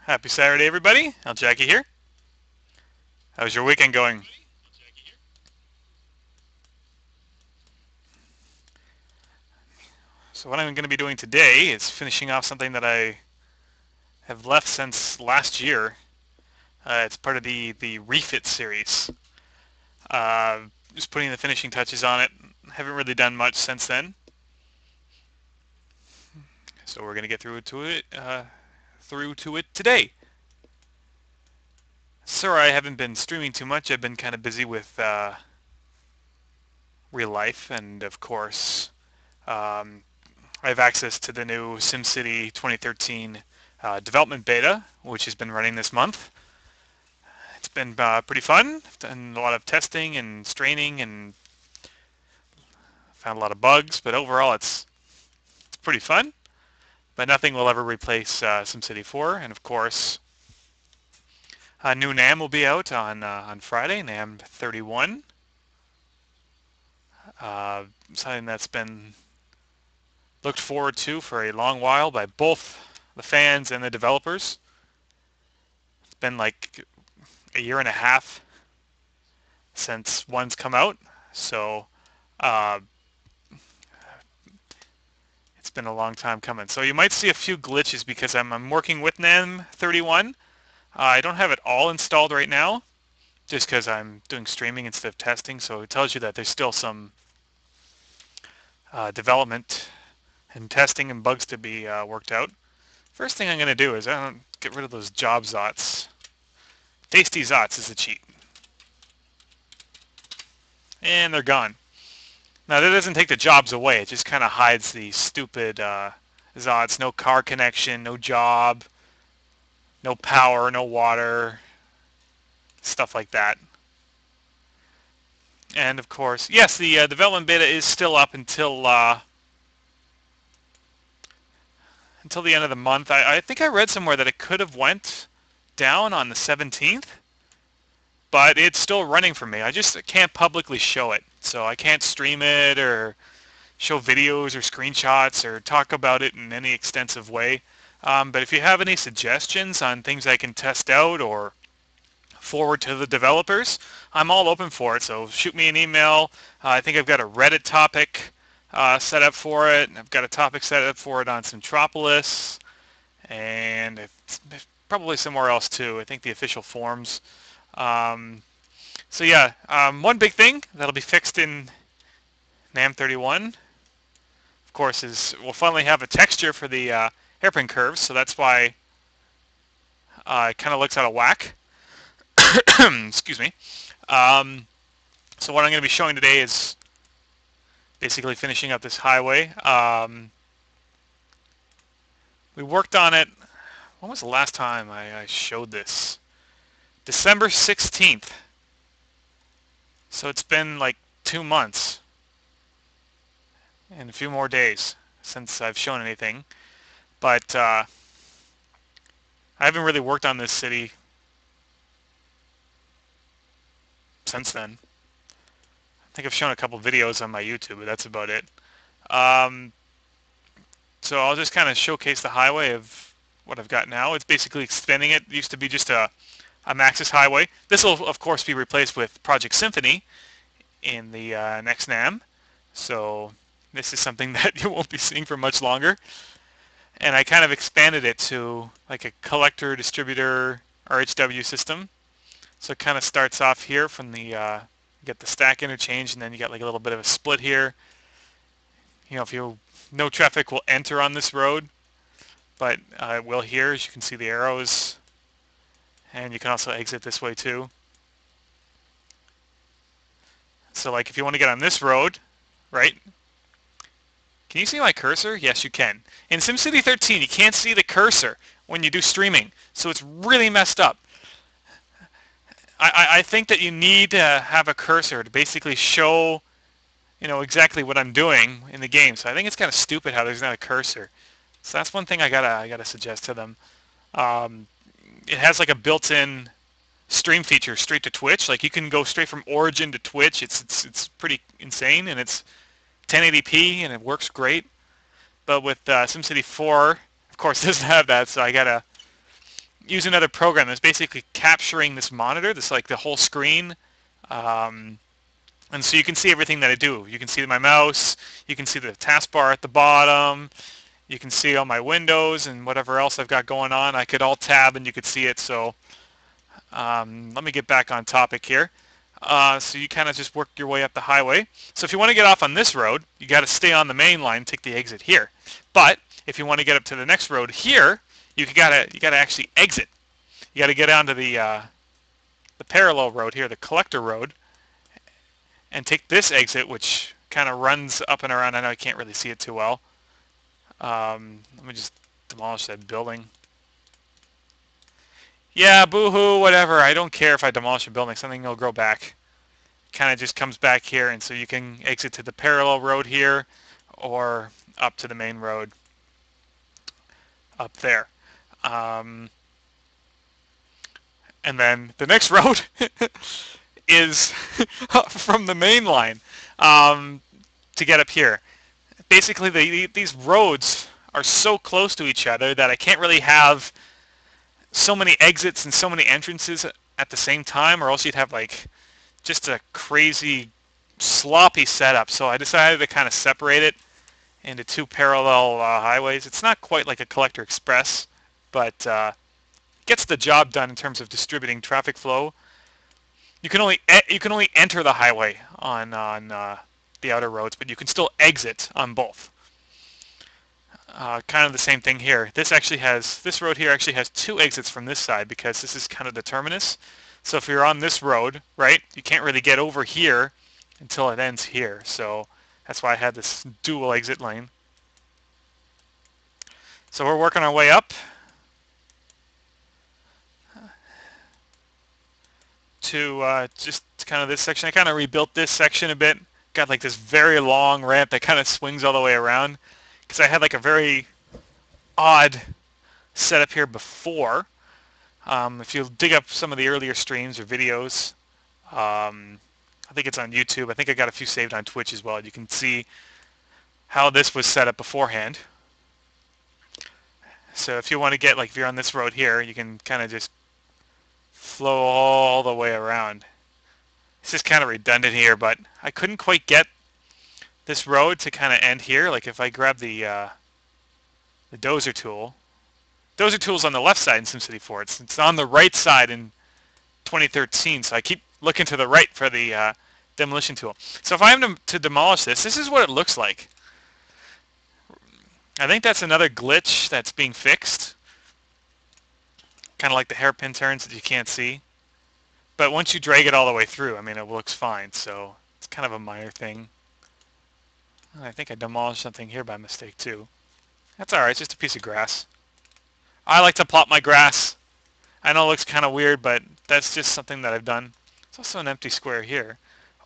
Happy Saturday, everybody. Jackie here. How's your weekend going? So what I'm going to be doing today is finishing off something that I have left since last year. It's part of the Refit series. Uh, just putting the finishing touches on it. Haven't really done much since then. So we're going to get through to it today. Sorry, I haven't been streaming too much. I've been kind of busy with real life, and of course, um, I have access to the new SimCity 2013 development beta, which has been running this month. It's been pretty fun. I've done a lot of testing and straining and found a lot of bugs, but overall it's pretty fun. But nothing will ever replace SimCity 4, and of course, new NAM will be out on Friday, NAM 31. Uh, Something that's been looked forward to for a long while by both the fans and the developers. It's been like a year and a half since one's come out, so uh, it's been a long time coming. So you might see a few glitches because I'm working with NAM 31. I don't have it all installed right now, just because I'm doing streaming instead of testing. So it tells you that there's still some development and testing and bugs to be worked out. First thing I'm going to do is get rid of those job zots. Tasty zots is a cheat, and they're gone. Now that doesn't take the jobs away. It just kind of hides the stupid zots. No car connection, no job, no power, no water, stuff like that. And of course, yes, the development beta is still up until the end of the month. I think I read somewhere that it could have went down on the 17th, but it's still running for me. I just can't publicly show it, so I can't stream it or show videos or screenshots or talk about it in any extensive way. But if you have any suggestions on things I can test out or forward to the developers, I'm all open for it. So shoot me an email. I think I've got a Reddit topic set up for it. I've got a topic set up for it on Centropolis, and probably somewhere else too. I think the official forums. Um, so yeah, one big thing that'll be fixed in NAM 31, of course, is we'll finally have a texture for the hairpin curves. So that's why it kind of looks out of whack. Excuse me. Um, so what I'm going to be showing today is basically finishing up this highway. We worked on it. When was the last time I showed this? December 16th. So it's been like 2 months and a few more days since I've shown anything. But I haven't really worked on this city since then. I think I've shown a couple videos on my YouTube, but that's about it. Um, so I'll just kind of showcase the highway of what I've got now. It's basically extending it. It used to be just a Maxis highway. This will, of course, be replaced with Project Symphony in the next NAM. So this is something that you won't be seeing for much longer. And I kind of expanded it to like a collector distributor RHW system. So it kind of starts off here from the you get the stack interchange, and then you got like a little bit of a split here. You know, no traffic will enter on this road, but it will here, as you can see the arrows, and you can also exit this way too. So like if you want to get on this road, right? Can you see my cursor? Yes, you can. In SimCity 13, you can't see the cursor when you do streaming, so it's really messed up. I think that you need to have a cursor to basically show, you know, exactly what I'm doing in the game. So I think it's kind of stupid how there's not a cursor. So that's one thing I gotta suggest to them. It has like a built-in stream feature straight to Twitch. Like you can go straight from Origin to Twitch. It's pretty insane, and it's 1080p and it works great. But with SimCity 4, of course, it doesn't have that. So I gotta use another program that's basically capturing this monitor, this like the whole screen. Um, and so you can see everything that I do. You can see my mouse, you can see the taskbar at the bottom, you can see all my windows and whatever else I've got going on. I could alt tab and you could see it. So let me get back on topic here. So you kind of just work your way up the highway. So if you want to get off on this road, you got to stay on the main line, take the exit here. But if you want to get up to the next road here, you gotta actually exit. You got to get onto the parallel road here, the collector road, and take this exit, which kind of runs up and around. I know I can't really see it too well. Let me just demolish that building. Yeah, boo-hoo, whatever. I don't care if I demolish a building. Something will grow back. Kind of just comes back here, and so you can exit to the parallel road here or up to the main road up there. Um, and then the next road is from the main line to get up here. Basically, these roads are so close to each other that I can't really have so many exits and so many entrances at the same time, or else you'd have like just a crazy sloppy setup. So I decided to kind of separate it into two parallel highways. It's not quite like a collector express, but gets the job done in terms of distributing traffic flow. You can only enter the highway on the outer roads, but you can still exit on both. Kind of the same thing here. This road here actually has two exits from this side because this is kind of the terminus. So if you're on this road, right, you can't really get over here until it ends here. So that's why I had this dual exit lane. So we're working our way up to just kind of this section. I kind of rebuilt this section a bit. Got like this very long ramp that kind of swings all the way around because I had like a very odd setup here before. If you dig up some of the earlier streams or videos, I think it's on YouTube. I think I got a few saved on Twitch as well. You can see how this was set up beforehand. So if you want to get, like if you're on this road here, you can kind of just flow all the way around. This is kind of redundant here, but I couldn't quite get this road to kind of end here. Like if I grab the dozer tool, dozer tool's on the left side in SimCity 4. It's on the right side in 2013, so I keep looking to the right for the demolition tool. So if I am to demolish this, this is what it looks like. I think that's another glitch that's being fixed. Kind of like the hairpin turns that you can't see. But once you drag it all the way through, I mean, it looks fine. So it's kind of a minor thing. I think I demolished something here by mistake too. That's alright, it's just a piece of grass. I like to plot my grass. I know it looks kind of weird, but that's just something that I've done. There's also an empty square here.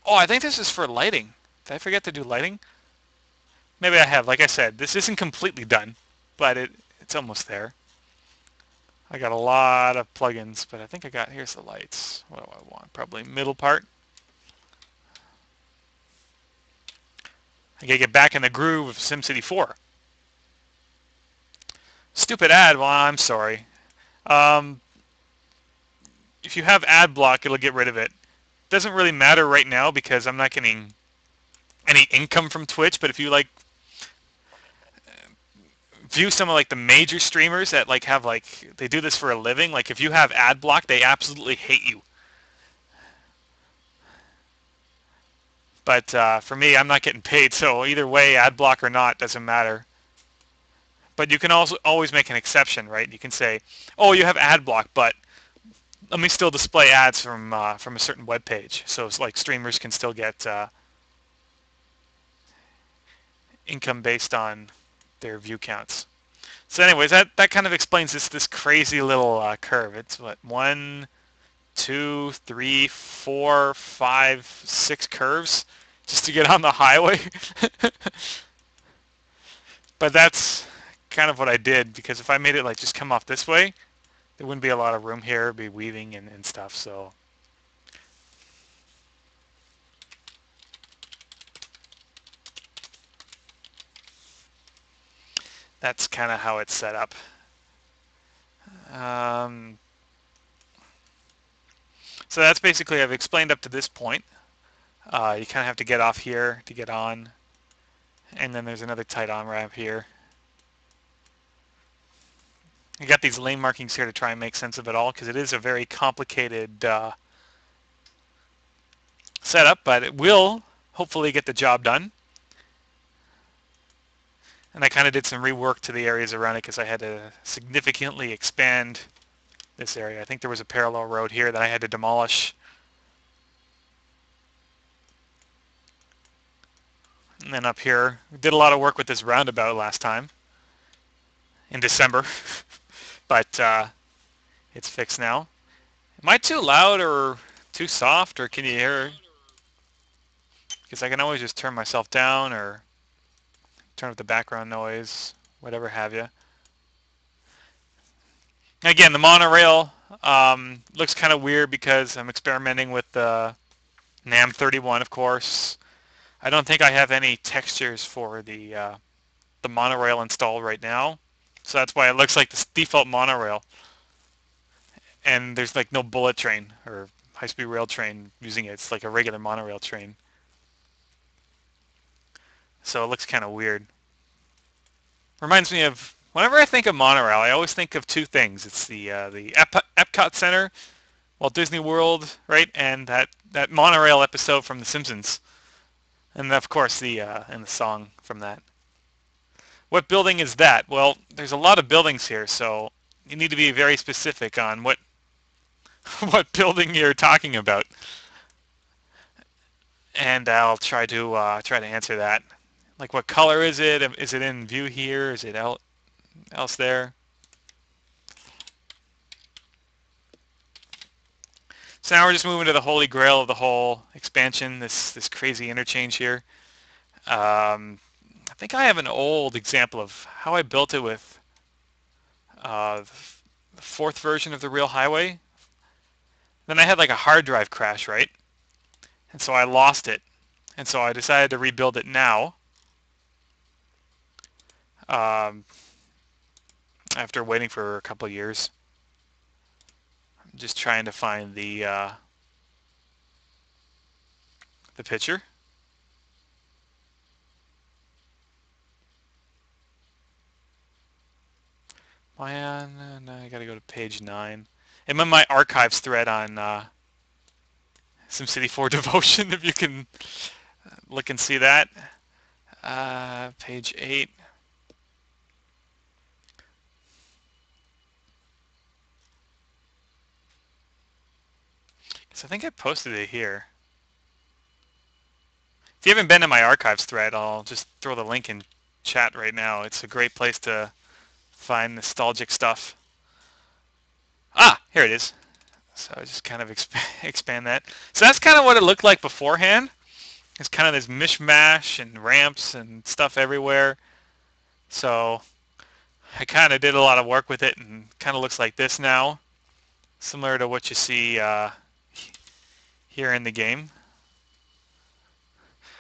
Oh, I think this is for lighting. Did I forget to do lighting? Maybe I have. Like I said, this isn't completely done, but it's almost there. I got a lot of plugins, but I think here's the lights. What do I want? Probably middle part. I gotta get back in the groove of SimCity 4. Stupid ad, well, I'm sorry. If you have ad block, it'll get rid of it. Doesn't really matter right now because I'm not getting any income from Twitch, but if you like view some of like the major streamers that like have like they do this for a living, like if you have ad block, they absolutely hate you. But for me, I'm not getting paid, so either way, ad block or not, doesn't matter. But you can also always make an exception, right? You can say, oh, you have ad block, but let me still display ads from a certain web page, so it's like streamers can still get income based on their view counts. So anyways, that kind of explains this crazy little curve. It's what, 1, 2, 3, 4, 5, 6 curves just to get on the highway. But that's kind of what I did, because if I made it like just come off this way, there wouldn't be a lot of room here. It'd be weaving and stuff. So that's kind of how it's set up. Um, so that's basically, I've explained up to this point. You kind of have to get off here to get on. And then there's another tight on ramp here. I got these lane markings here to try and make sense of it all because it is a very complicated setup, but it will hopefully get the job done. And I kind of did some rework to the areas around it because I had to significantly expand this area. I think there was a parallel road here that I had to demolish. And then up here, we did a lot of work with this roundabout last time in December, but it's fixed now. Am I too loud or too soft, or can you hear? Because I can always just turn myself down or turn up the background noise, whatever have you. Again, the monorail looks kind of weird because I'm experimenting with the NAM 31, of course. I don't think I have any textures for the monorail installed right now, so that's why it looks like the default monorail. And there's like no bullet train or high-speed rail train using it. It's like a regular monorail train. So it looks kind of weird. Reminds me of, whenever I think of monorail, I always think of two things. It's the Epcot Center, Walt Disney World, right, and that monorail episode from The Simpsons, and of course the song from that. What building is that? Well, there's a lot of buildings here, so you need to be very specific on what what building you're talking about, and I'll try to answer that. Like, what color is it? Is it in view here? Is it else there? So now we're just moving to the holy grail of the whole expansion, this crazy interchange here. I think I have an old example of how I built it with the fourth version of the Real Highway. Then I had like a hard drive crash, right? And so I lost it. And so I decided to rebuild it now. Um, After waiting for a couple of years. I'm just trying to find the picture. No, I gotta go to page 9. I'm in my archives thread on SimCity 4 Devotion, if you can look and see that. Page 8. So I think I posted it here. If you haven't been to my archives thread, I'll just throw the link in chat right now. It's a great place to find nostalgic stuff. Ah, here it is. So I just kind of expand that. So that's kind of what it looked like beforehand. It's kind of this mishmash and ramps and stuff everywhere. So I kind of did a lot of work with it and kind of looks like this now. Similar to what you see here in the game.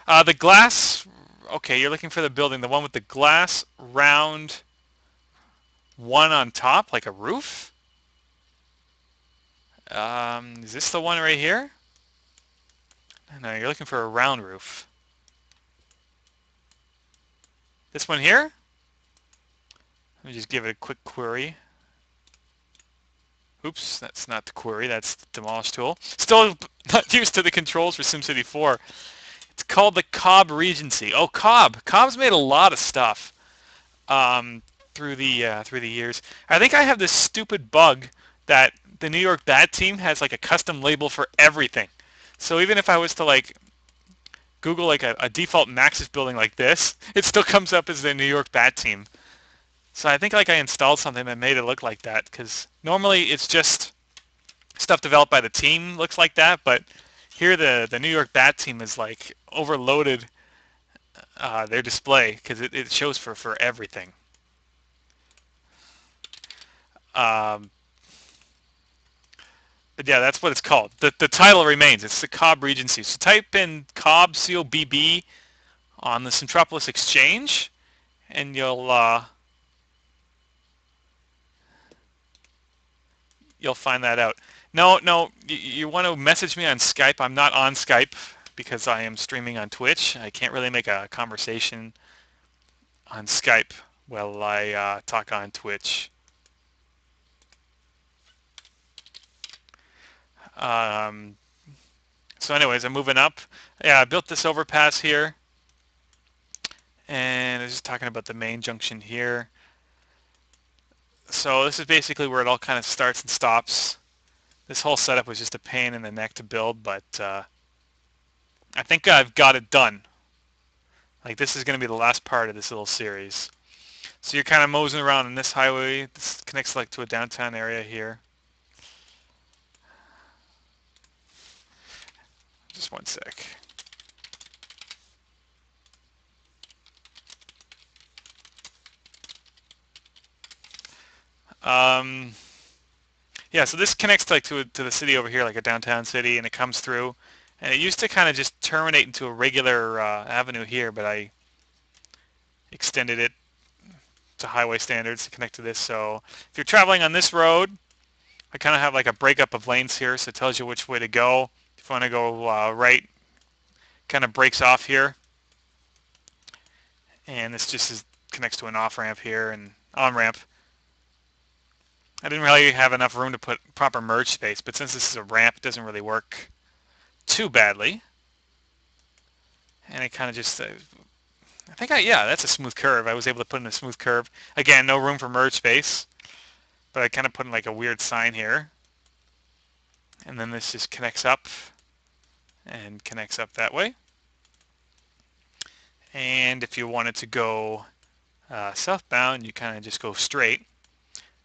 The glass, okay, you're looking for the building, the one with the glass round one on top, like a roof? Is this the one right here? No, you're looking for a round roof. This one here? Let me just give it a quick query. Oops, that's not the query, that's the demolish tool. Still not used to the controls for SimCity 4. It's called the Cobb Regency. Oh, Cobb. Cobb's made a lot of stuff through the years. I think I have this stupid bug that the New York Bat Team has like a custom label for everything. So even if I was to like Google like a default Maxis building like this, it still comes up as the New York Bat Team. So I think like I installed something that made it look like that, because normally it's just stuff developed by the team looks like that, but here the New York Bat Team is like overloaded their display because it shows for everything. Um, but yeah, that's what it's called. The title remains. It's the Cobb Regency. So type in Cobb, C-O-B-B, on the Centropolis Exchange, and you'll you'll find that out. No, no, you want to message me on Skype. I'm not on Skype because I am streaming on Twitch. I can't really make a conversation on Skype while I talk on Twitch. Um, so anyways, I'm moving up. Yeah, I built this overpass here. And I was just talking about the main junction here. So this is basically where it all kind of starts and stops. This whole setup was just a pain in the neck to build, but I think I've got it done. Like this is going to be the last part of this little series. So you're kind of moseying around on this highway. This connects like to a downtown area here. Just one sec. Um, yeah, so this connects like to the city over here, like a downtown city, and it comes through. And it used to kind of just terminate into a regular avenue here, but I extended it to highway standards to connect to this. So if you're traveling on this road, I kind of have like a breakup of lanes here, so it tells you which way to go. If you want to go right, kind of breaks off here. And this just connects to an off-ramp here and on-ramp. I didn't really have enough room to put proper merge space, but since this is a ramp, it doesn't really work too badly. And it kind of just, yeah, that's a smooth curve. I was able to put in a smooth curve. Again, no room for merge space, but I kind of put in like a weird sign here. And then this just connects up and connects up that way. And if you wanted to go southbound, you kind of just go straight.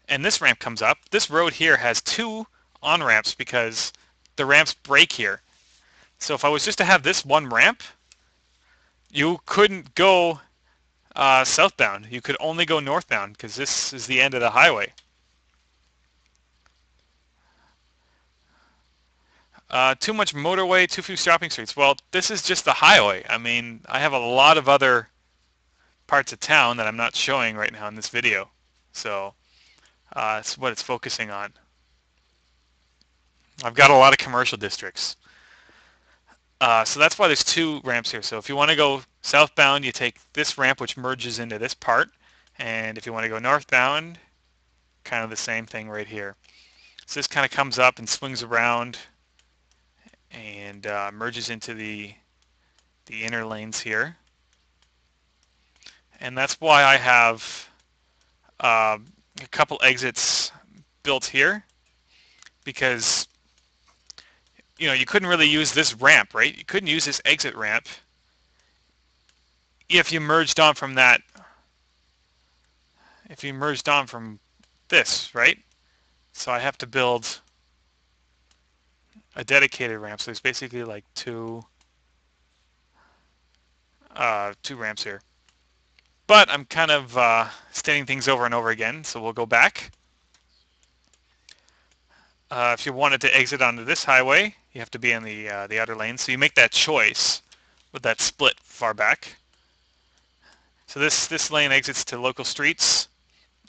And this ramp comes up. This road here has two on-ramps because the ramps break here. So if I was just to have this one ramp, you couldn't go southbound. You could only go northbound because this is the end of the highway. Too much motorway, too few shopping streets. Well, this is just the highway. I mean, I have a lot of other parts of town that I'm not showing right now in this video. So that's what it's focusing on. I've got a lot of commercial districts. So that's why there's two ramps here. So if you want to go southbound, you take this ramp, which merges into this part. And if you want to go northbound, kind of the same thing right here. So this kind of comes up and swings around and merges into the inner lanes here. And that's why I have a couple exits built here, because you couldn't really use this ramp, right? You couldn't use this exit ramp if you merged on from that. If you merged on from this, right? So I have to build a dedicated ramp. So there's basically like two ramps here. But I'm kind of stating things over and over again, so we'll go back. If you wanted to exit onto this highway, you have to be in the outer lane. So you make that choice with that split far back. So this lane exits to local streets,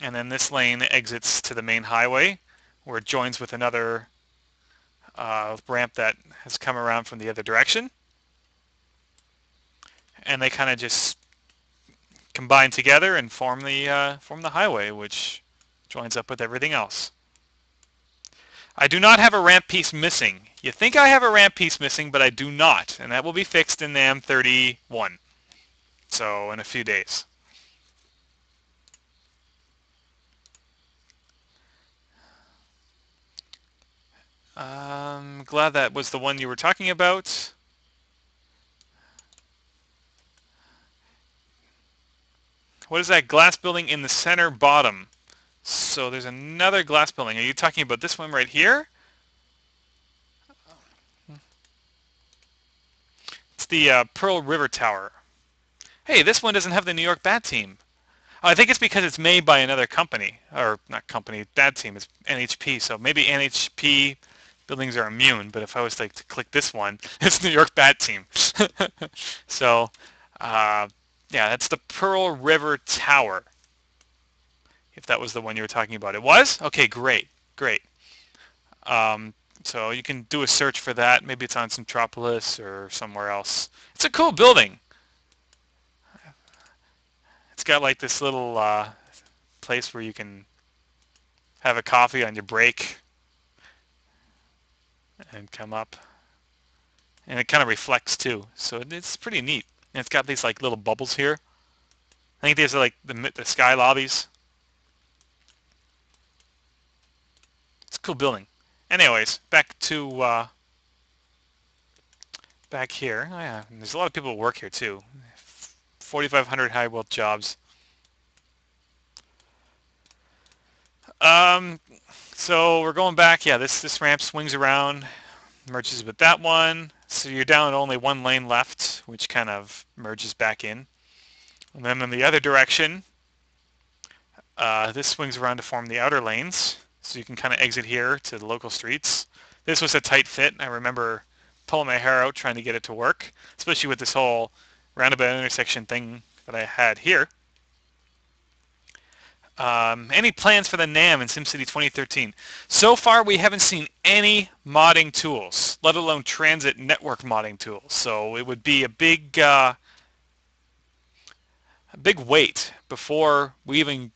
and then this lane exits to the main highway, where it joins with another ramp that has come around from the other direction. And they kind of just combine together and form the highway, which joins up with everything else. I do not have a ramp piece missing. You think I have a ramp piece missing, but I do not, and that will be fixed in the M31. So in a few days. I'm glad that was the one you were talking about. What is that glass building in the center bottom? So there's another glass building. Are you talking about this one right here? It's the Pearl River Tower. Hey, this one doesn't have the New York Bat Team. Oh, I think it's because it's made by another company, or not company, Bat Team. It's NHP, so maybe NHP buildings are immune, but if I was like to click this one, it's New York Bat Team. So, yeah, that's the Pearl River Tower. If that was the one you were talking about. It was? Okay, great, great. Um, so you can do a search for that. Maybe it's on Centropolis or somewhere else. It's a cool building. It's got like this little place where you can have a coffee on your break and come up. And it kind of reflects too. So it's pretty neat. And it's got these like little bubbles here. I think these are like the sky lobbies. It's a cool building. Anyways, back here. Oh yeah, and there's a lot of people who work here too. 4,500 high wealth jobs. Um, so we're going back. Yeah, this ramp swings around, merges with that one. So you're down to only one lane left, which kind of merges back in. And then in the other direction, this swings around to form the outer lanes. So you can kind of exit here to the local streets. This was a tight fit. I remember pulling my hair out trying to get it to work, especially with this whole roundabout intersection thing that I had here. Any plans for the NAM in SimCity 2013? So far, we haven't seen any modding tools, let alone transit network modding tools. So it would be a big wait before we even,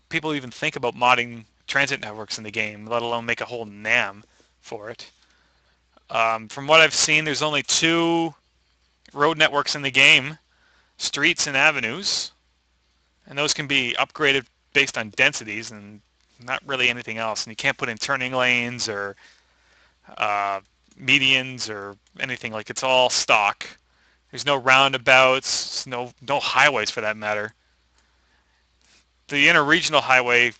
people even think about modding transit networks in the game, let alone make a whole NAM for it. From what I've seen, there's only 2 road networks in the game, streets and avenues, and those can be upgraded based on densities and not really anything else. And you can't put in turning lanes or medians or anything. Like, it's all stock. There's no roundabouts, no highways for that matter. The interregional highway,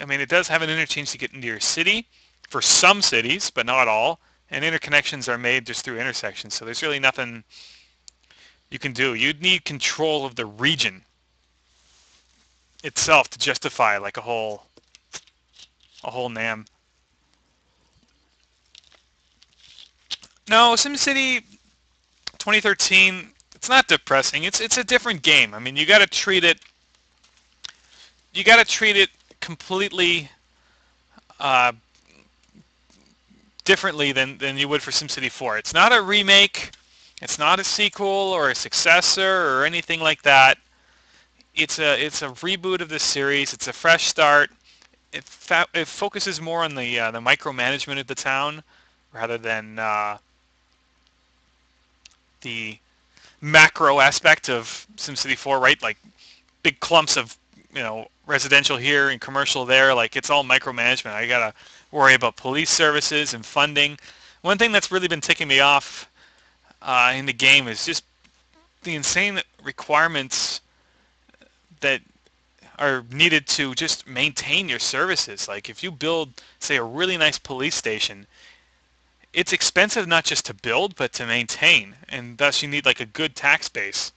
I mean, it does have an interchange to get into your city for some cities, but not all. And interconnections are made just through intersections. So there's really nothing you can do. You'd need control of the region itself to justify like a whole NAM. No, SimCity 2013, it's not depressing. It's a different game. I mean, you got to treat it completely differently than you would for SimCity 4. It's not a remake. It's not a sequel or a successor or anything like that. It's a reboot of the series. It's a fresh start. It focuses more on the micromanagement of the town rather than the macro aspect of SimCity 4, right? Like big clumps of residential here and commercial there. Like, it's all micromanagement. I gotta worry about police services and funding. One thing that's really been ticking me off in the game is just the insane requirements that are needed to just maintain your services. Like, if you build, say, a really nice police station, it's expensive not just to build, but to maintain, and thus you need like a good tax base.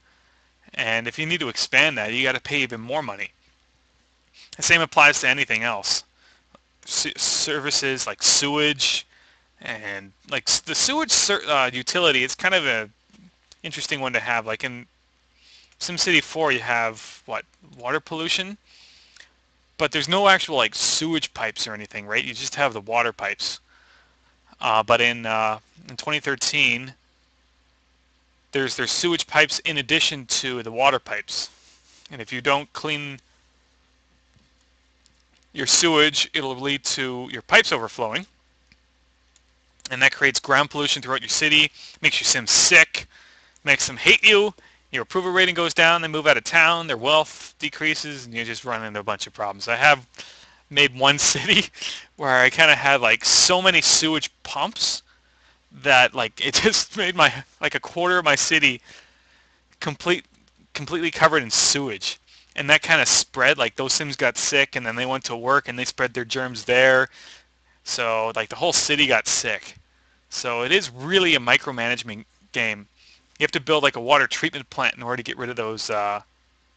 And if you need to expand that, you got to pay even more money. The same applies to anything else. Services like sewage, and like the sewage utility, it's kind of a interesting one to have. Like in SimCity 4, you have water pollution, but there's no actual like sewage pipes or anything, right? You just have the water pipes. But in 2013, there's sewage pipes in addition to the water pipes, and if you don't clean your sewage, it'll lead to your pipes overflowing, and that creates ground pollution throughout your city, makes your Sims sick, makes them hate you. Your approval rating goes down, they move out of town, their wealth decreases, and you just run into a bunch of problems. I have made one city where I kind of had like so many sewage pumps that like it just made like a quarter of my city completely covered in sewage. And that kind of spread, like those Sims got sick and then they went to work and they spread their germs there. So like the whole city got sick. So it is really a micromanagement game. You have to build like a water treatment plant in order to get rid of those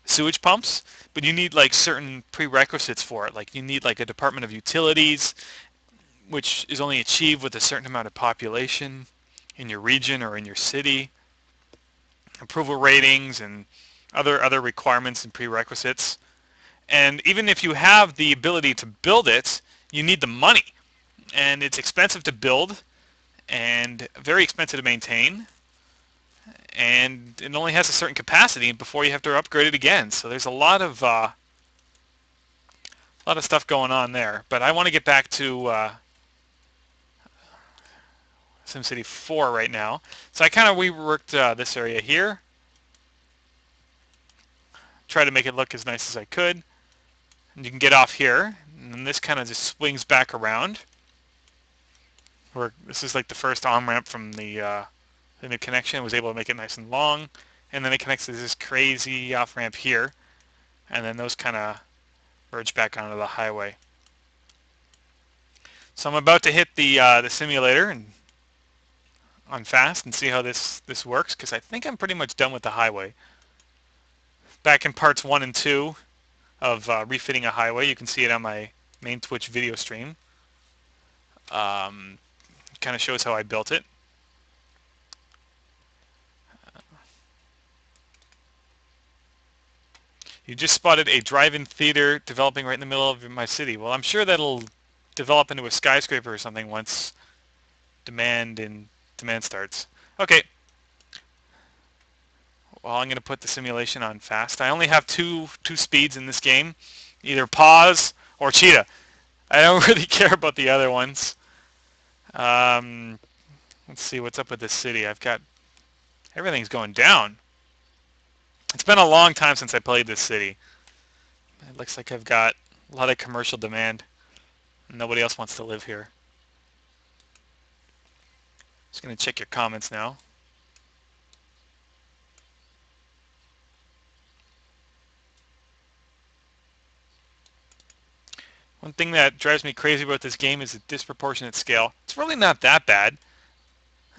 sewage pumps, but you need like certain prerequisites for it. Like you need like a Department of Utilities, which is only achieved with a certain amount of population in your region or in your city, approval ratings and other requirements and prerequisites. And even if you have the ability to build it, you need the money. and it's expensive to build and very expensive to maintain, and it only has a certain capacity before you have to upgrade it again. So there's a lot of stuff going on there. But I want to get back to SimCity 4 right now. So I kind of reworked this area here, try to make it look as nice as I could. And you can get off here, and then this kind of just swings back around. Where this is like the first on-ramp from the new connection. It was able to make it nice and long, and then it connects to this crazy off-ramp here, and then those kind of merge back onto the highway. So I'm about to hit the simulator and on fast and see how this works, because I think I'm pretty much done with the highway. Back in parts 1 and 2 of refitting a highway, you can see it on my main Twitch video stream. Kind of shows how I built it. You just spotted a drive-in theater developing right in the middle of my city. Well, I'm sure that'll develop into a skyscraper or something once demand starts. Okay. Well, I'm going to put the simulation on fast. I only have two speeds in this game, either pause or cheetah. I don't really care about the other ones. Let's see what's up with this city. I've got everything's going down. It's been a long time since I played this city. It looks like I've got a lot of commercial demand. Nobody else wants to live here. Just going to check your comments now. One thing that drives me crazy about this game is the disproportionate scale. It's really not that bad.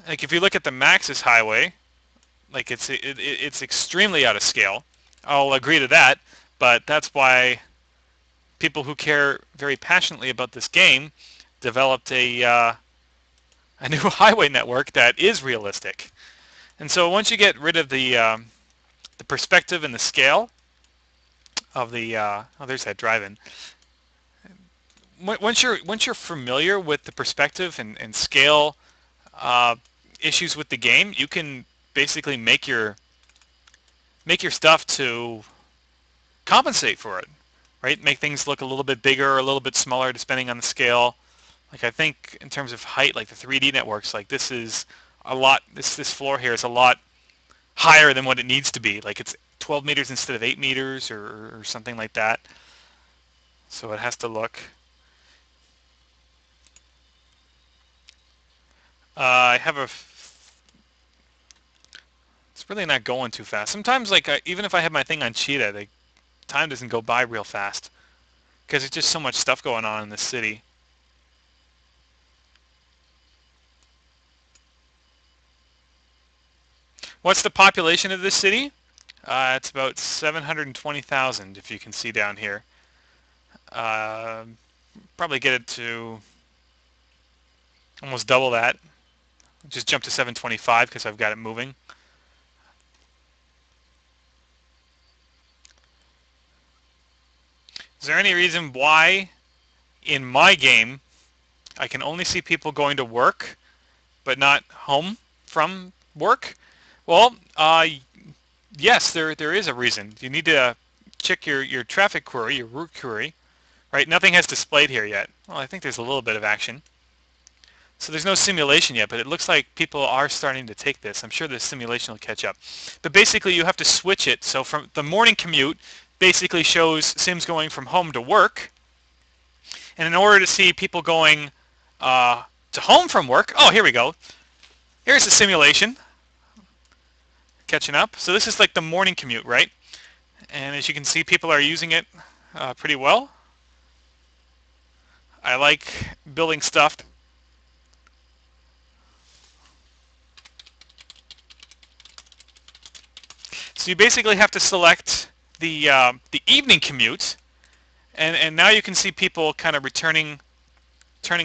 Like if you look at the Maxis highway, like it's extremely out of scale. I'll agree to that, but that's why people who care very passionately about this game developed a new highway network that is realistic. And so once you get rid of the perspective and the scale of the oh, there's that drive-in. Once you're familiar with the perspective and scale issues with the game, you can basically make your stuff to compensate for it, right? Make things look a little bit bigger or a little bit smaller depending on the scale. Like I think in terms of height, like the 3D networks, like this is a lot. This floor here is a lot higher than what it needs to be. Like it's 12 meters instead of 8 meters or something like that. So it has to look. I have a. It's really not going too fast. Sometimes, like even if I have my thing on cheetah, the time doesn't go by real fast because there's just so much stuff going on in this city. What's the population of this city? It's about 720,000, if you can see down here. Probably get it to almost double that. Just jump to 725 because I've got it moving. Is there any reason why in my game I can only see people going to work but not home from work? Well, yes, there is a reason. You need to check your traffic query, your route query, right? Nothing has displayed here yet. Well, I think there's a little bit of action. So there's no simulation yet, but it looks like people are starting to take this. I'm sure the simulation will catch up. But basically, you have to switch it. So from the morning commute basically shows Sims going from home to work. And in order to see people going to home from work, oh, here we go. Here's the simulation. Catching up. So this is like the morning commute, right? And as you can see, people are using it pretty well. I like building stuff. So you basically have to select the evening commute, and now you can see people kind of turning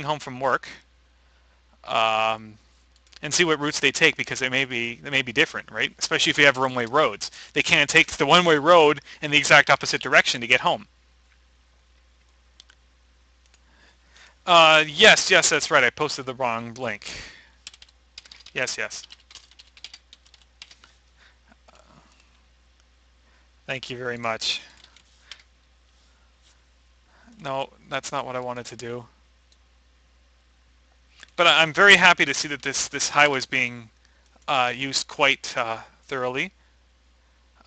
home from work, and see what routes they take because they may be different, right? Especially if you have one-way roads, they can't take the one-way road in the exact opposite direction to get home. Yes, yes, that's right. I posted the wrong link. Yes, yes. Thank you very much. No, that's not what I wanted to do. But I'm very happy to see that this highway is being used quite thoroughly.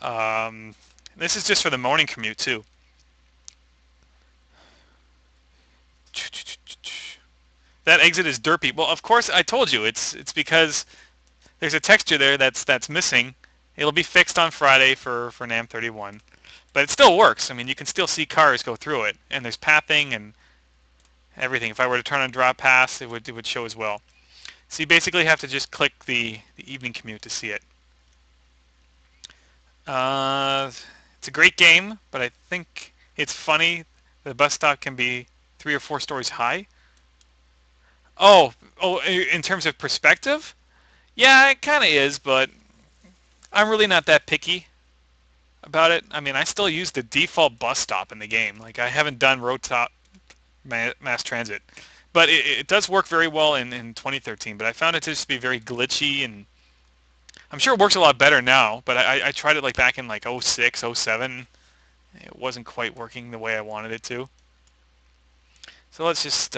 Um, this is just for the morning commute too. That exit is derpy. Well, of course I told you it's because there's a texture there that's missing. It'll be fixed on Friday for NAM 31, but it still works. I mean, you can still see cars go through it, and there's pathing and everything. If I were to turn on drop pass, it would show as well. So you basically have to just click the evening commute to see it. Uh, it's a great game, but I think it's funny. The bus stop can be 3 or 4 stories high. Oh, in terms of perspective, yeah, it kind of is, but I'm really not that picky about it. I mean, I still use the default bus stop in the game. Like, I haven't done road top mass transit, but it does work very well in 2013. But I found it to just be very glitchy, and I'm sure it works a lot better now. But I tried it like back in like '06, '07. It wasn't quite working the way I wanted it to. So let's just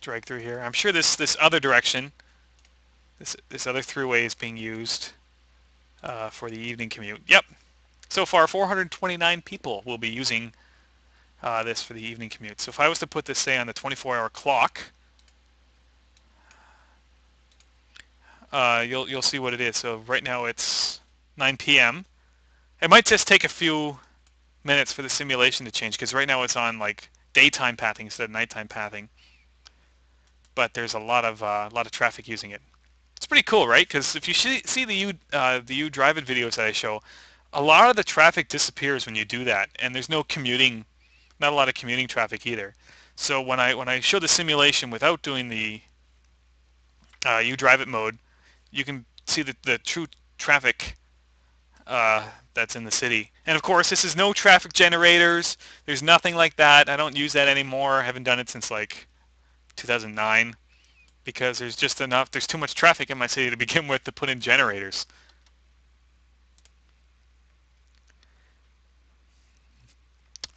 drag through here. I'm sure this other direction, this other throughway is being used for the evening commute. Yep. So far, 429 people will be using this for the evening commute. So if I was to put this, say, on the 24-hour clock, you'll see what it is. So right now it's 9 p.m. It might just take a few minutes for the simulation to change because right now it's on like daytime pathing instead of nighttime pathing. But there's a lot of traffic using it. It's pretty cool, right? Because if you see the you drive it videos that I show, a lot of the traffic disappears when you do that, and there's no commuting, not a lot of commuting traffic either. So when I show the simulation without doing the you drive it mode, you can see the true traffic that's in the city. And of course, this is no traffic generators. There's nothing like that. I don't use that anymore. I haven't done it since like 2009 because there's just enough. There's too much traffic in my city to begin with to put in generators.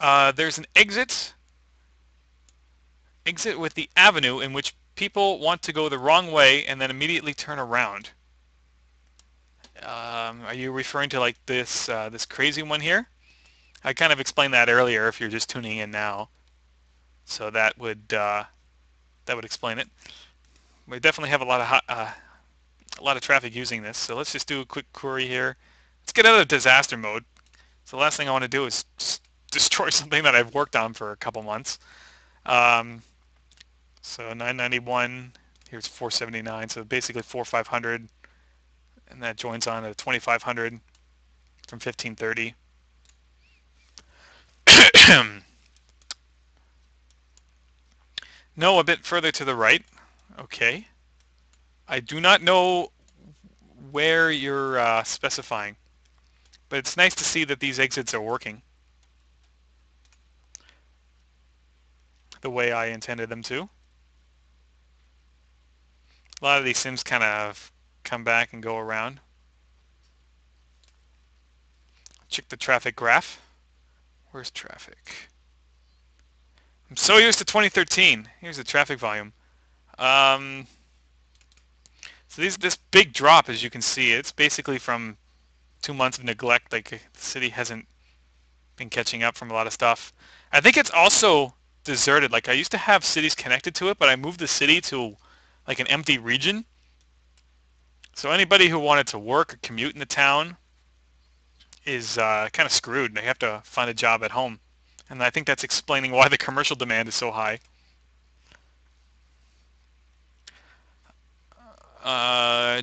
There's an exit with the avenue in which people want to go the wrong way and then immediately turn around. Are you referring to like this crazy one here? I kind of explained that earlier if you're just tuning in now. So that would explain it. We definitely have a lot of traffic using this. So let's just do a quick query here. Let's get out of disaster mode. So the last thing I want to do is destroy something that I've worked on for a couple months. Um, so 991, here's 479. So basically 4500, and that joins on to 2500 from 1530. No, a bit further to the right. Okay. I do not know where you're specifying, but it's nice to see that these exits are working the way I intended them to. A lot of these sims kind of come back and go around. Check the traffic graph. Where's traffic? I'm so used to 2013. Here's the traffic volume. Um, so this big drop, as you can see, it's basically from 2 months of neglect. Like the city hasn't been catching up from a lot of stuff. I think it's also deserted. Like I used to have cities connected to it, but I moved the city to like an empty region. So anybody who wanted to work or commute in the town is kind of screwed. They have to find a job at home. And I think that's explaining why the commercial demand is so high.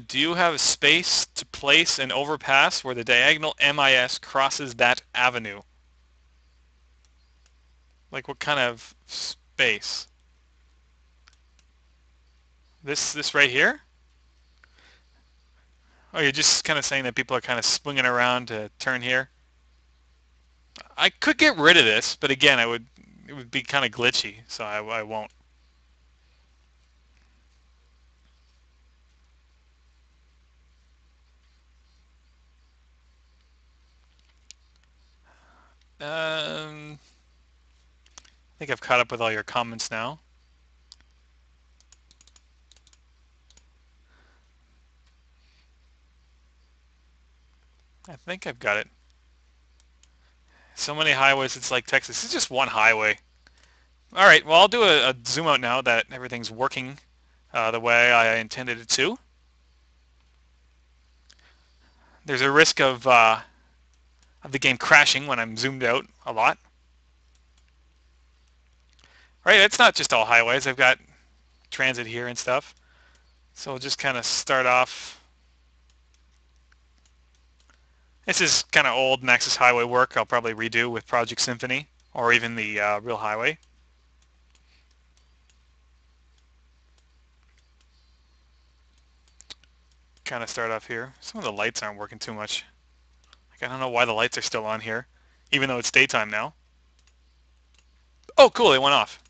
Do you have a space to place an overpass where the diagonal MIS crosses that avenue? Like what kind of space? This right here? Oh, you're just kind of saying that people are kind of swinging around to turn here? I could get rid of this, but again, I would it would be kind of glitchy, so I won't. I think I've caught up with all your comments now. I think I've got it. So many highways, it's like Texas. It's just one highway. All right, well, I'll do a zoom out now that everything's working the way I intended it to. There's a risk of the game crashing when I'm zoomed out a lot. Right, it's not just all highways. I've got transit here and stuff. So we'll just kind of start off. This is kind of old Maxis Highway work I'll probably redo with Project Symphony or even the real highway. Kind of start off here. Some of the lights aren't working too much. Like, I don't know why the lights are still on here, even though it's daytime now. Oh, cool, they went off.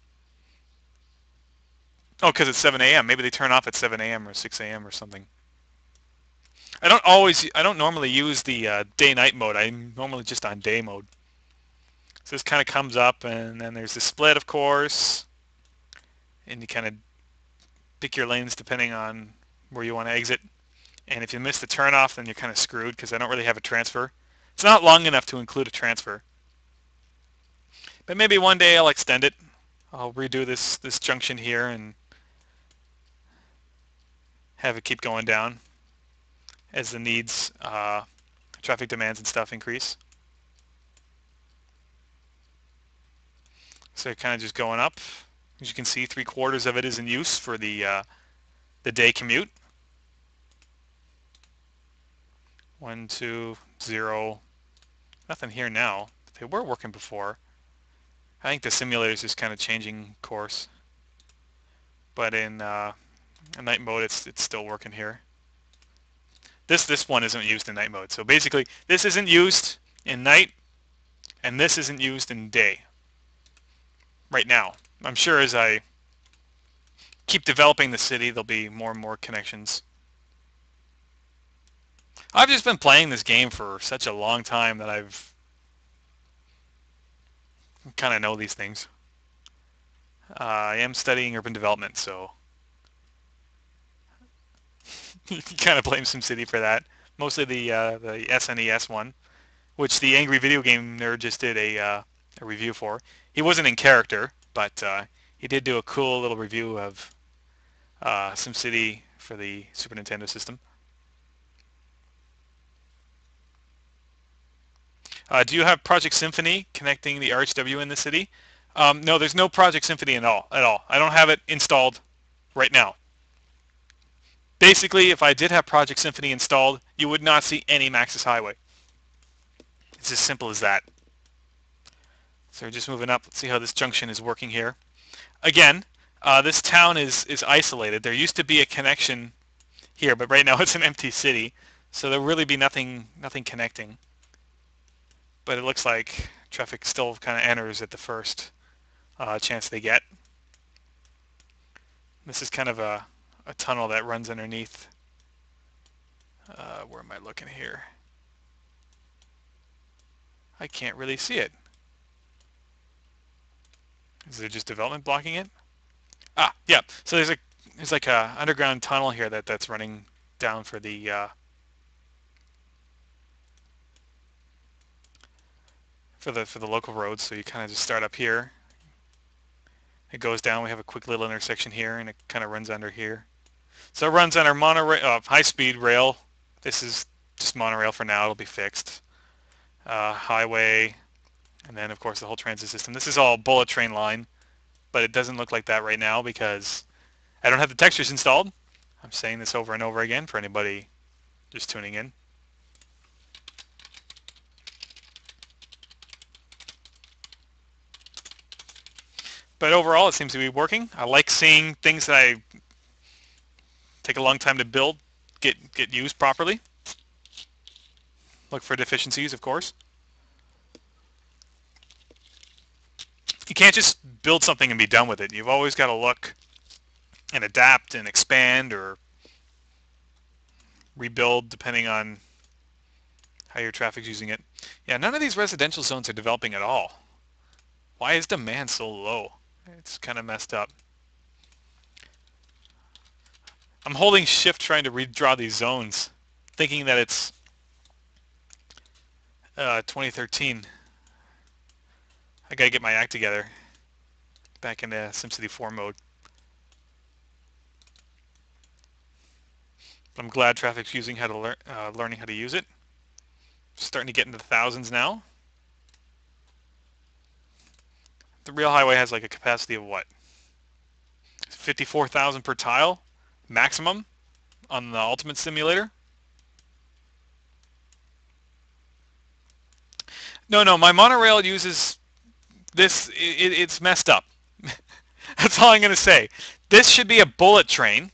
Oh, because it's 7 a.m. Maybe they turn off at 7 a.m. or 6 a.m. or something. I don't normally use the day-night mode. I'm normally just on day mode. So this kind of comes up, and then there's the split, of course, and you kind of pick your lanes depending on where you want to exit. And if you miss the turnoff, then you're kind of screwed because I don't really have a transfer. It's not long enough to include a transfer. But maybe one day I'll extend it. I'll redo this junction here and have it keep going down as the needs, traffic demands and stuff increase. So kind of just going up. As you can see, 3/4 of it is in use for the day commute. 1, 2, 0. Nothing here now. They were working before. I think the simulator is just kind of changing course. But in night mode, it's still working here. This one isn't used in night mode. So basically, this isn't used in night, and this isn't used in day. Right now, I'm sure as I keep developing the city, there'll be more and more connections. I've just been playing this game for such a long time that I've kind of know these things. I am studying urban development, so you can kind of blame SimCity for that. Mostly the SNES one, which the Angry Video Game Nerd just did a review for. He wasn't in character, but he did do a cool little review of SimCity for the Super Nintendo system. Do you have Project Symphony connecting the RHW in the city? No, there's no Project Symphony at all. I don't have it installed right now. Basically, if I did have Project Symphony installed, you would not see any Maxis Highway. It's as simple as that. So we're just moving up. Let's see how this junction is working here. Again, this town is isolated. There used to be a connection here, but right now it's an empty city, so there'll really be nothing connecting. But it looks like traffic still kind of enters at the first chance they get. This is kind of a tunnel that runs underneath. Where am I looking here? I can't really see it. Is there just development blocking it? Ah, yeah. So there's like a underground tunnel here that's running down for the local roads. So you kind of just start up here. It goes down. We have a quick little intersection here, and it kind of runs under here. So it runs under monorail, high-speed rail. This is just monorail for now. It'll be fixed. Highway, and then of course the whole transit system. This is all bullet train line, but it doesn't look like that right now because I don't have the textures installed. I'm saying this over and over again for anybody just tuning in. But overall, it seems to be working. I like seeing things that I take a long time to build get used properly. Look for deficiencies, of course. You can't just build something and be done with it. You've always got to look and adapt and expand or rebuild depending on how your traffic's using it. Yeah, none of these residential zones are developing at all. Why is demand so low? It's kind of messed up. I'm holding shift trying to redraw these zones, thinking that it's 2013. I gotta get my act together. Back into SimCity 4 mode. But I'm glad traffic's using how to learning how to use it. Starting to get into the thousands now. The real highway has like a capacity of what? 54,000 per tile maximum on the Ultimate Simulator. No, my monorail uses this. It's messed up. That's all I'm gonna say. This should be a bullet train,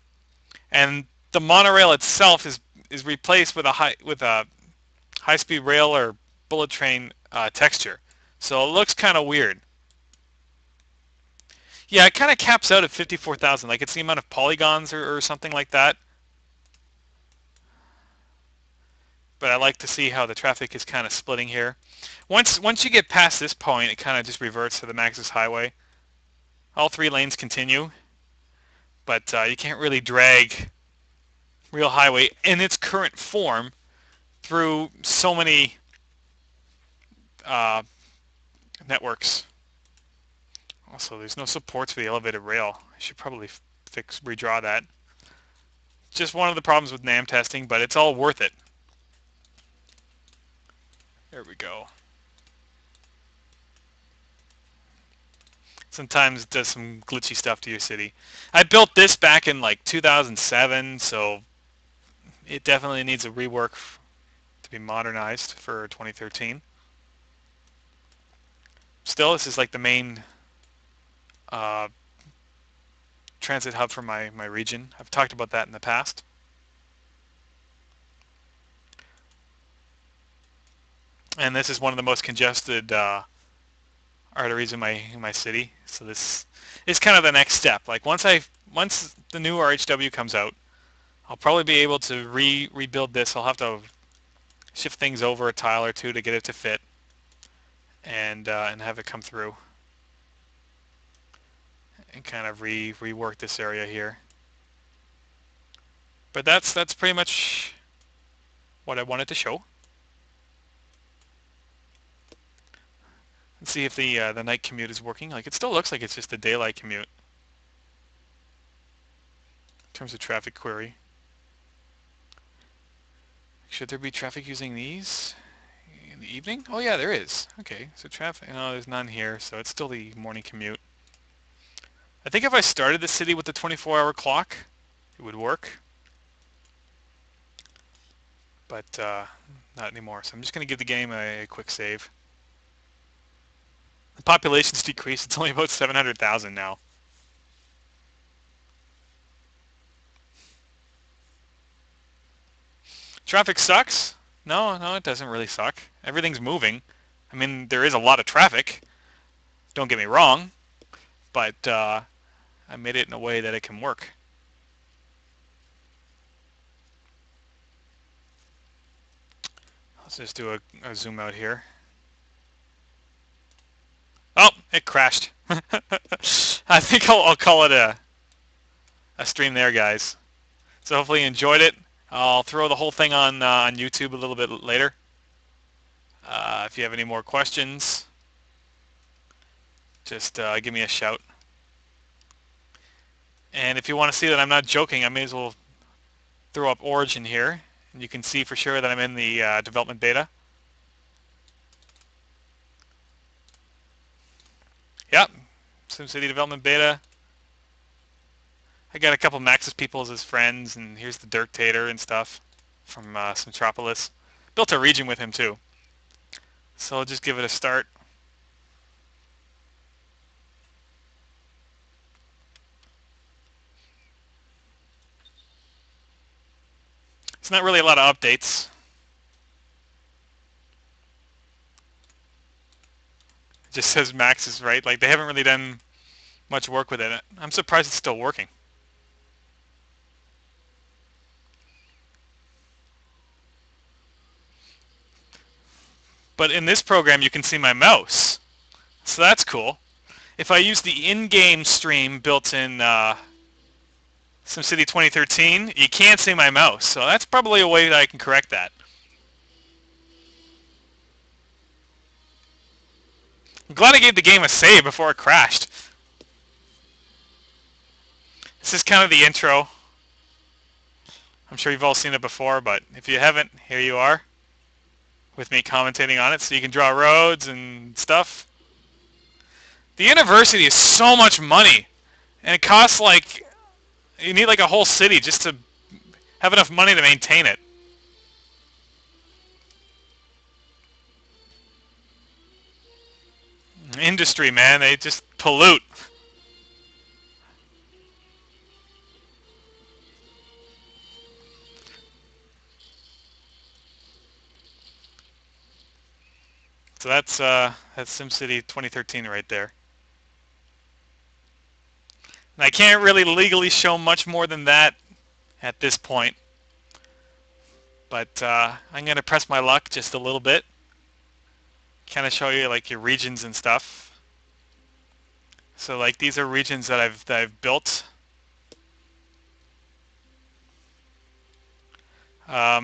and the monorail itself is replaced with a high-speed rail or bullet train texture. So it looks kind of weird. Yeah, it kind of caps out at 54,000. Like it's the amount of polygons or something like that. But I like to see how the traffic is kind of splitting here. Once you get past this point, it kind of just reverts to the Maxis Highway. All three lanes continue, but you can't really drag real highway in its current form through so many uh, networks. Also, there's no supports for the elevated rail. I should probably redraw that. Just one of the problems with NAM testing, but it's all worth it. There we go. Sometimes it does some glitchy stuff to your city. I built this back in like 2007, so it definitely needs a rework to be modernized for 2013. Still, this is like the main uh, transit hub for my region. I've talked about that in the past. And this is one of the most congested arteries in my city. So this is kind of the next step. Like once the new RHW comes out, I'll probably be able to rebuild this. I'll have to shift things over a tile or two to get it to fit, and have it come through, and kind of rework this area here. But that's pretty much what I wanted to show. Let's see if the night commute is working. Like it still looks like it's just a daylight commute in terms of traffic query. Should there be traffic using these in the evening? Oh yeah, there is. Okay, so traffic. No, there's none here, so it's still the morning commute. I think if I started the city with the 24-hour clock, it would work. But not anymore. So I'm just going to give the game a quick save. The population's decreased. It's only about 700,000 now. Traffic sucks? No, it doesn't really suck. Everything's moving. I mean, there is a lot of traffic. Don't get me wrong. But I made it in a way that it can work. Let's just do a zoom out here. Oh, it crashed. I think I'll call it a stream there, guys. So hopefully you enjoyed it. I'll throw the whole thing on YouTube a little bit later. If you have any more questions, just give me a shout. And if you want to see that I'm not joking, I may as well throw up Origin here. And you can see for sure that I'm in the development beta. Yep, SimCity development beta. I got a couple Maxis people as friends, and here's the Dirktator and stuff from Metropolis. Built a region with him too. So I'll just give it a start. It's not really a lot of updates. Just says max is right. Like they haven't really done much work with it. I'm surprised it's still working. But in this program, you can see my mouse, so that's cool. If I use the in-game stream built in SimCity 2013, you can't see my mouse. So that's probably a way that I can correct that. I'm glad I gave the game a save before it crashed. This is kind of the intro. I'm sure you've all seen it before, but if you haven't, here you are with me commentating on it, so you can draw roads and stuff. The university is so much money, and it costs like, you need like a whole city just to have enough money to maintain it. Industry, man, they just pollute. So that's SimCity 2013 right there. And I can't really legally show much more than that at this point, but I'm gonna press my luck just a little bit, kind of show you like your regions and stuff. So like these are regions that I've built.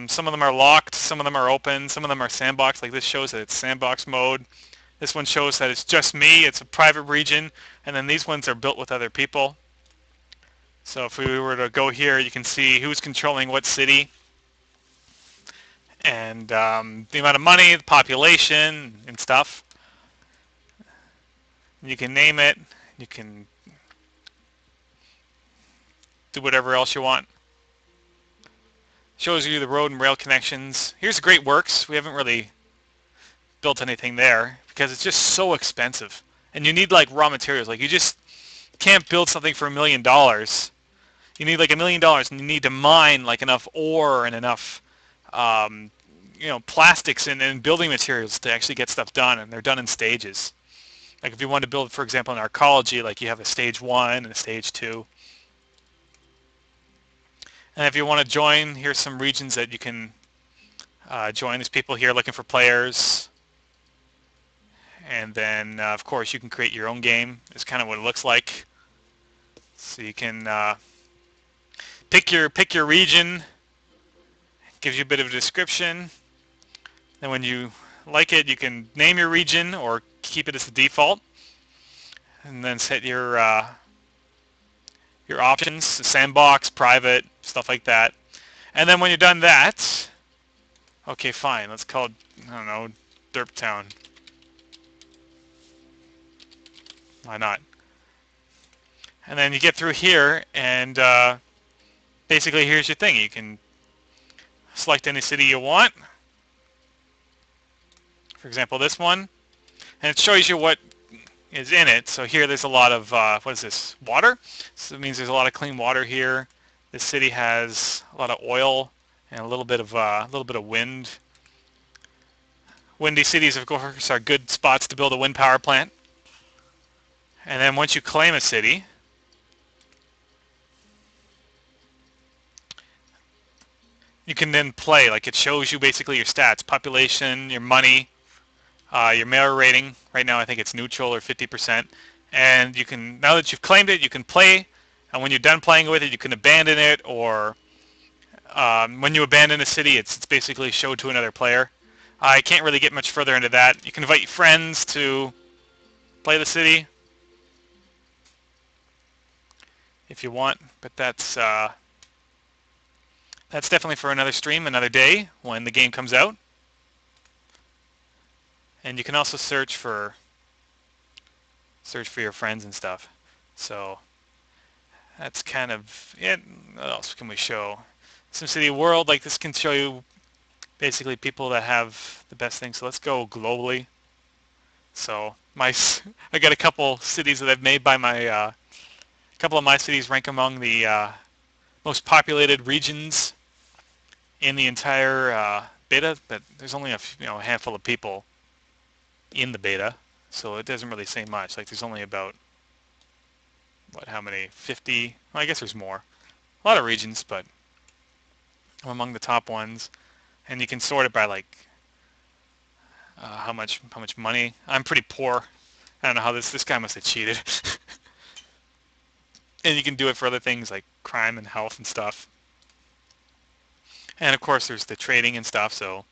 Some of them are locked, some of them are open, some of them are sandbox. Like this shows that it's sandbox mode. This one shows that it's just me, it's a private region, and then these ones are built with other people. So if we were to go here, you can see who's controlling what city, and the amount of money, the population, and stuff. You can name it, you can do whatever else you want. Shows you the road and rail connections. Here's Great Works. We haven't really built anything there because it's just so expensive. And you need like raw materials. Like you just can't build something for $1 million. You need like $1 million, and you need to mine like enough ore and enough plastics and building materials to actually get stuff done, and they're done in stages. Like if you want to build, for example, in arcology, like you have a stage 1 and a stage 2. And if you want to join, here's some regions that you can join. There's people here looking for players. And then, of course, you can create your own game. It's kind of what it looks like. So you can pick your region. Gives you a bit of a description. And when you like it, you can name your region or keep it as the default. And then set your options, sandbox, private, stuff like that. And then when you're done that, okay, fine, let's call it, I don't know, Derp Town. Why not? And then you get through here, and basically here's your thing. You can select any city you want. For example, this one. And it shows you what is in it. So here there's a lot of, what is this, water? So it means there's a lot of clean water here. This city has a lot of oil and a little bit of wind. Windy cities, of course, are good spots to build a wind power plant. And then once you claim a city, you can then play. Like it shows you basically your stats, population, your money, your mayor rating. Right now I think it's neutral or 50%. And you can, now that you've claimed it, you can play. And when you're done playing with it, you can abandon it, or when you abandon a city, it's basically showed to another player. I can't really get much further into that. You can invite your friends to play the city if you want, but that's definitely for another stream, another day when the game comes out. And you can also search for your friends and stuff. So that's kind of it. What else can we show? SimCity World, like this can show you basically people that have the best things. So let's go globally. So I got a couple cities that I've made by my, a couple of my cities rank among the most populated regions in the entire beta, but there's only a handful of people in the beta. So it doesn't really say much. Like there's only about, what, how many? 50? Well, I guess there's more. A lot of regions, but I'm among the top ones. And you can sort it by like how much money. I'm pretty poor. I don't know how this guy must have cheated. And you can do it for other things like crime and health and stuff. And of course there's the trading and stuff, so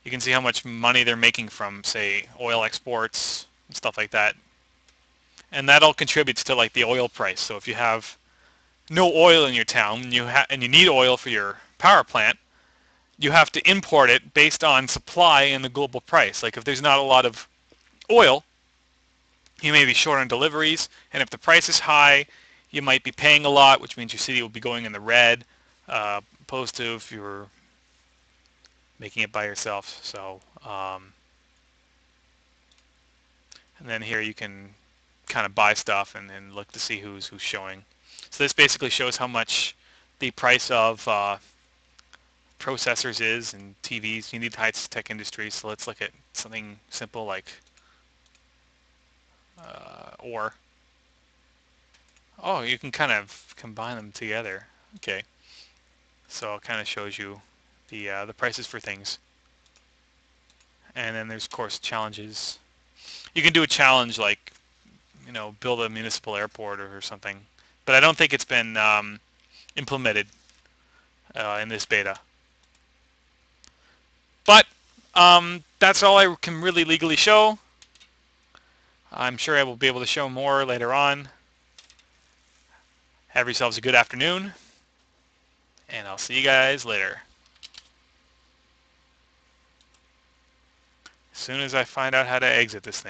you can see how much money they're making from, say, oil exports and stuff like that. And that all contributes to like the oil price. So if you have no oil in your town and you need oil for your power plant, you have to import it based on supply and the global price. Like if there's not a lot of oil, you may be short on deliveries, and if the price is high, you might be paying a lot, which means your city will be going in the red, opposed to if you were making it by yourself. So, and then here you can kind of buy stuff and then look to see who's showing. So this basically shows how much the price of processors is and TVs. You need high-tech industries, so let's look at something simple like ore. Oh, you can kind of combine them together. Okay, so it kind of shows you the prices for things. And then there's, of course, challenges. You can do a challenge like, build a municipal airport or something. But I don't think it's been implemented in this beta. But that's all I can really legally show. I'm sure I will be able to show more later on. Have yourselves a good afternoon, and I'll see you guys later. As soon as I find out how to exit this thing.